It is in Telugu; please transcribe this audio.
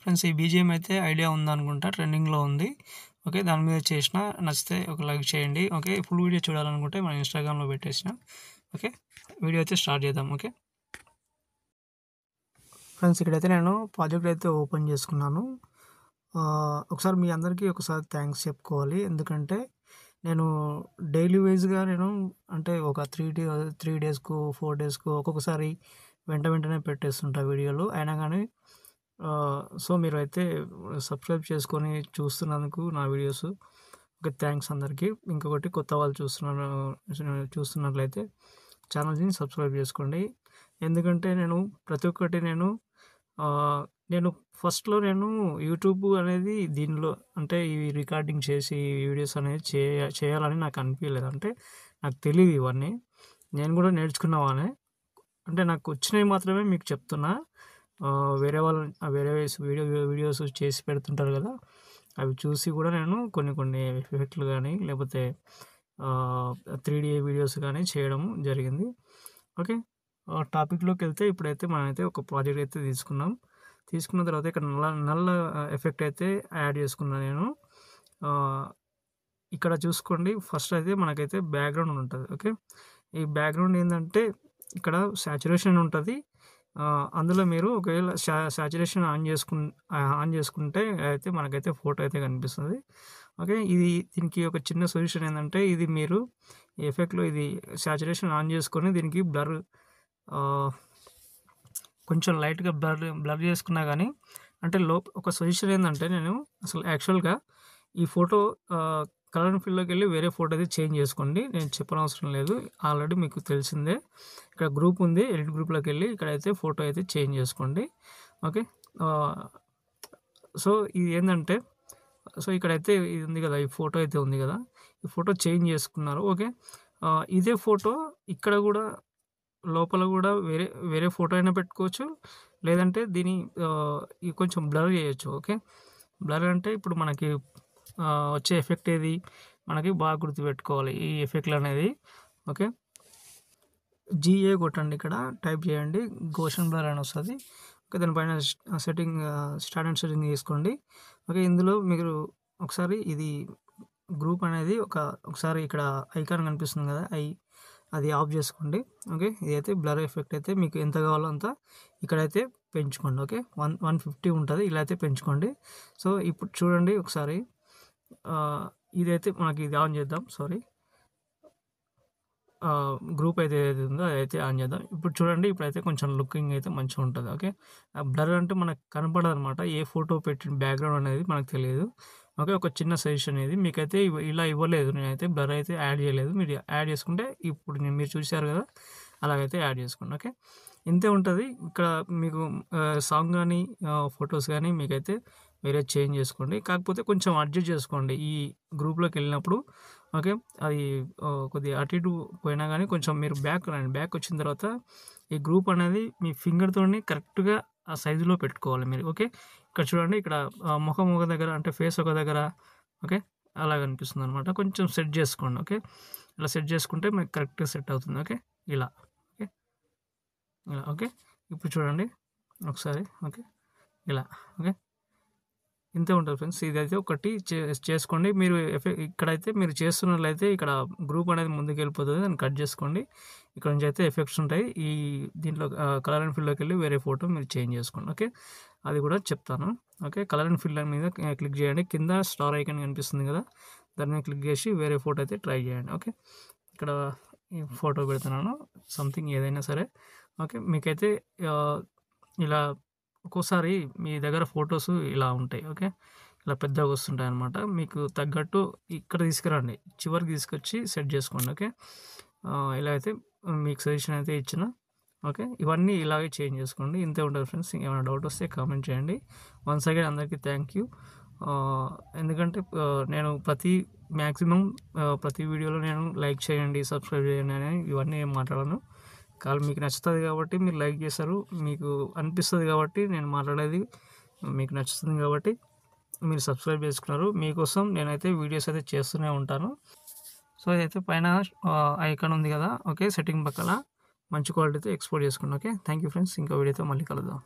ఫ్రెండ్స్ ఈ బీజీఎం అయితే ఐడియా ఉందనుకుంటా, ట్రెండింగ్‌లో ఉంది. ఓకే. దాని మీద చేసిన. నచ్చితే ఒక లైక్ చేయండి. ఓకే. ఫుల్ వీడియో చూడాలనుకుంటే మన ఇన్‌స్టాగ్రామ్‌లో పెట్టేసిన. ఓకే. వీడియో అయితే స్టార్ట్ చేద్దాం. ఓకే. ఫ్రెండ్స్ ఇక్కడైతే నేను ప్రాజెక్ట్ అయితే ఓపెన్ చేసుకున్నాను. ఒకసారి మీ అందరికీ ఒకసారి థ్యాంక్స్ చెప్పుకోవాలి. ఎందుకంటే నేను డైలీ వైస్‌గా నేను అంటే ఒక 3 డేస్‌కు, 4 డేస్‌కు ఒక్కొక్కసారి వెంటనే పెట్టేస్తుంటా వీడియోలు. అయినా గానీ సో, మీరైతే సబ్స్క్రైబ్ చేసుకొని చూస్తున్నందుకు నా వీడియోస్ ఓకే. థ్యాంక్స్ అందరికీ. ఇంకొకటి కొత్త వాళ్ళు చూస్తున్నట్లయితే ఛానల్‌ని సబ్స్క్రైబ్ చేసుకోండి. ఎందుకంటే ప్రతి ఒక్కటి నేను ఫస్ట్‌లో యూట్యూబ్ అనేది దీనిలో అంటే ఈ రికార్డింగ్ చేసి వీడియోస్ అనేది చేయాలని నాకు అనిపియలేదు. అంటే నాకు తెలీదు ఇవన్నీ. నేను కూడా నేర్చుకున్నవాడినే. అంటే నాకు వచ్చినవి మాత్రమే మీకు చెప్తున్నా. వేరే వాళ్ళు వేరే వీడియోస్ చేసి పెడుతుంటారు కదా! అవి చూసి కూడా నేను కొన్ని ఎఫెక్ట్‌లు గానీ, లేపోతే 3 వీడియోస్ గానీ చేయడం జరిగింది. ఓకే. టాపిక్‌లోకెళ్తే ఇప్పుడైతే మనమైతే ఒక ప్రాజెక్ట్ అయితే తీసుకున్నాం. తీసుకున్న తర్వాత ఇక్కడ నల్ల ఎఫెక్ట్ అయితే యాడ్ చేసుకున్నా నేను. ఇక్కడ చూసుకోండి ఫస్ట్ అయితే మనకైతే బ్యాక్‌గ్రౌండ్ ఉంటది. ఓకే. ఈ బ్యాక్‌గ్రౌండ్ ఏందంటే ఇక్కడ సాచురేషన్ ఉంటది. అందులో మీరు ఒకవేళ సాచురేషన్ ఆన్ చేసుకుంటే అయితే మనకైతే ఫోటో అయితే కనిపిస్తది. ఓకే. దీనికి ఒక చిన్న సొల్యూషన్ ఏందంటే ఇది మీరు ఈ ఎఫెక్ట్‌లో ఇది సాచురేషన్ ఆన్ చేసుకొని దీనికి ఆహ్, కొంచెం లైట్‌గా బ్లర్ చేసుకున్నా గానీ అంటే ఒక సజెషన్ ఏందంటే నేను అసలు యాక్చువల్‌గా ఈ ఫోటో కలర్ అండ్ ఫిల్‌లోకెళ్ళి వేరే ఫోటో అయితే చేంజ్ చేసుకోండి. నేను చెప్పనవసరం లేదు. ఆల్రెడీ మీకు తెలిసిందే. ఇక్కడ గ్రూప్ ఉంది. ఎడిట్ గ్రూప్‌లోకెళ్ళి ఇక్కడైతే ఫోటో అయితే చేంజ్ చేసుకోండి. ఓకే. ఆహ్, సో, ఇది ఏందంటే ఇక్కడైతే ఇది ఉంది కదా! ఈ ఫోటో అయితే ఉంది కదా! ఈ ఫోటో చేంజ్ చేసుకున్నారు. ఓకే. ఇదే ఫోటో ఇక్కడ గూడా లోపల గూడా వేరే ఫోటో అయినా పెట్టుకోవచ్చు. లేదంటే ఇది కొంచెం బ్లర్ చేయొచ్చు. ఓకే. బ్లర్ అంటే ఇప్పుడు మనకి వచ్చే ఎఫెక్ట్ ఏది? మనకి బాగా గుర్తుపెట్టుకోవాలి ఈ ఎఫెక్ట్‌లనేది. ఓకే. జీఏ కొట్టండి ఇక్కడ. టైప్ చేయండి. గోషన్ బ్లర్ అని వస్తది. ఓకే. దానిపైన స్టార్ట్ అండ్ సెట్టింగ్ తీసుకోండి. ఓకే. ఇందులో మీరు ఒకసారి ఇది గ్రూప్ అనేది ఒకసారి ఇక్కడ ఐకాన్ కనిపిస్తుంది కదా! అది ఆఫ్ చేసుకోండి. ఓకే. ఇదైతే బ్లర్ ఎఫెక్ట్ అయితే మీకు ఎంత కావాలో అంత ఇక్కడైతే పెంచుకోండి. ఓకే. 150 ఉంటది. ఇలా అయితే పెంచుకోండి. సో, ఇప్పుడు చూడండి ఒకసారి ఇదైతే మనకి ఇది ఆన్ చేద్దాం. సారీ. గ్రూప్ అయితే ఏదైతే ఉందో అదైతే ఆన్ చేద్దాం. ఇప్పుడు చూడండి ఇప్పుడైతే కొంచెం లుకింగ్ అయితే మంచిగుంటది. ఓకే. బ్లర్ అంటే మనకు కనపడదనమాట. ఏ ఫోటో పెట్టిన బ్యాక్‌గ్రౌండ్ అనేది మనకు తెలియదు. ఓకే. ఒక చిన్న సజెషన్ ఇది. మీకైతే ఇలా ఇవ్వలేదు. నేనైతే బ్లర్ అయితే యాడ్ చేయలేదు. మీరు యాడ్ చేసుకుంటే ఇప్పుడు మీరు చూసారు కదా! అలాగైతే యాడ్ చేసుకోండి. ఓకే. ఇంతే ఉంటది. ఇక్కడ మీకు సాంగ్ గానీ, ఫోటోస్ గానీ మీకైతే వేరే చేంజ్ చేసుకోండి. కాకపోతే కొంచెం అడ్జస్ట్ చేసుకోండి. ఈ గ్రూప్‌లోకెళ్ళినప్పుడు ఓకే. అది కొద్దిగా అటు ఇటు పోయినా గానీ కొంచెం మీరు బ్యాక్ రండి. బ్యాకొచ్చిన తర్వాత ఈ గ్రూప్ అనేది మీ ఫింగర్‌తోని కరెక్ట్‌గా ఆ సైజులో పెట్టుకోవాలి మీరు. ఓకే. ఇక్కడ చూడండి ఇక్కడ మొఖం ఒక దగ్గర అంటే ఫేస్ ఒక దగ్గర ఓకే. అలా కనిపిస్తుందనమాట. కొంచెం సెట్ చేసుకోండి. ఓకే. ఇలా సెట్ చేసుకుంటే మీకు కరెక్ట్‌గా సెట్ అవుతుంది. ఓకే. ఇలా. ఓకే. ఇలా. ఓకే. ఇప్పుడు చూడండి ఒకసారి. ఓకే. ఇలా. ఓకే. ఇంతే ఉంటది ఫ్రెండ్స్. ఇదైతే ఒకటి చేసుకోండి. మీరు ఇక్కడైతే మీరు చేస్తున్నట్లయితే ఇక్కడ గ్రూప్ అనేది ముందుకెళ్ళిపోతది. దాన్ని కట్ చేసుకోండి. ఇక్కడ నుంచి అయితే ఎఫెక్ట్స్ ఉంటాయి. దీంట్లో కలర్ అండ్ ఫిల్‌లోకెళ్ళి వేరే ఫోటో మీరు చేంజ్ చేసుకోండి. ఓకే. అది కూడా చెప్తాను. ఓకే. కలర్ అండ్ ఫిల్ మీద క్లిక్ చేయండి. కింద స్టార్ ఐకాన్ కనిపిస్తుంది కదా! దాని మీద క్లిక్ చేసి వేరే ఫోటో అయితే ట్రై చేయండి. ఓకే. ఇక్కడ ఈ ఫోటో పెడుతున్నాను. సంథింగ్ ఏదైనా సరే. ఓకే. మీకైతే ఇలా ఒక్కోసారి మీ దగ్గర ఫోటోస్ ఇలా ఉంటాయి. ఓకే. ఇలా పెద్దగా వస్తుంటాయన్నమాట. మీకు తగ్గట్టు ఇక్కడ తీసుకురండి. చివరికి తీసుకొచ్చి సెట్ చేసుకోండి. ఓకే. ఇలా అయితే మీకు సజెషన్ అయితే ఇచ్చిన. ఓకే. ఇవన్నీ ఇలాగే చేంజ్ చేసుకోండి. ఇంతే ఉంటది ఫ్రెండ్స్. ఏమైనా డౌట్ వస్తే కామెంట్ చేయండి. వన్స్ అగైన్ అందరికీ థ్యాంక్ యూ. ఎందుకంటే నేను మాక్సిమం ప్రతి వీడియోలో నేను లైక్ చేయండి, సబ్స్క్రైబ్ చేయండి అని ఇవన్నీ ఏం మాట్లాడను. మీకు నచ్చుతది కాబట్టి మీరు లైక్ చేస్తారు. మీకు అనిపిస్తది కాబట్టి నేను మాట్లాడేది మీకు నచ్చుతుంది కాబట్టి మీరు సబ్స్క్రైబ్ చేసుకున్నారు. మీకోసం నేనైతే వీడియోస్ అయితే చేస్తూనే ఉంటాను. సో, ఇదైతే పైన ఐకాన్ ఉంది కదా! ఓకే. సెట్టింగ్ పక్కల మంచి క్వాలిటీతో ఎక్స్‌పోర్ట్ చేసుకోండి. ఓకే. Thank you friends. ఇంకో వీడియోతో మళ్ళీ కలుద్దాం.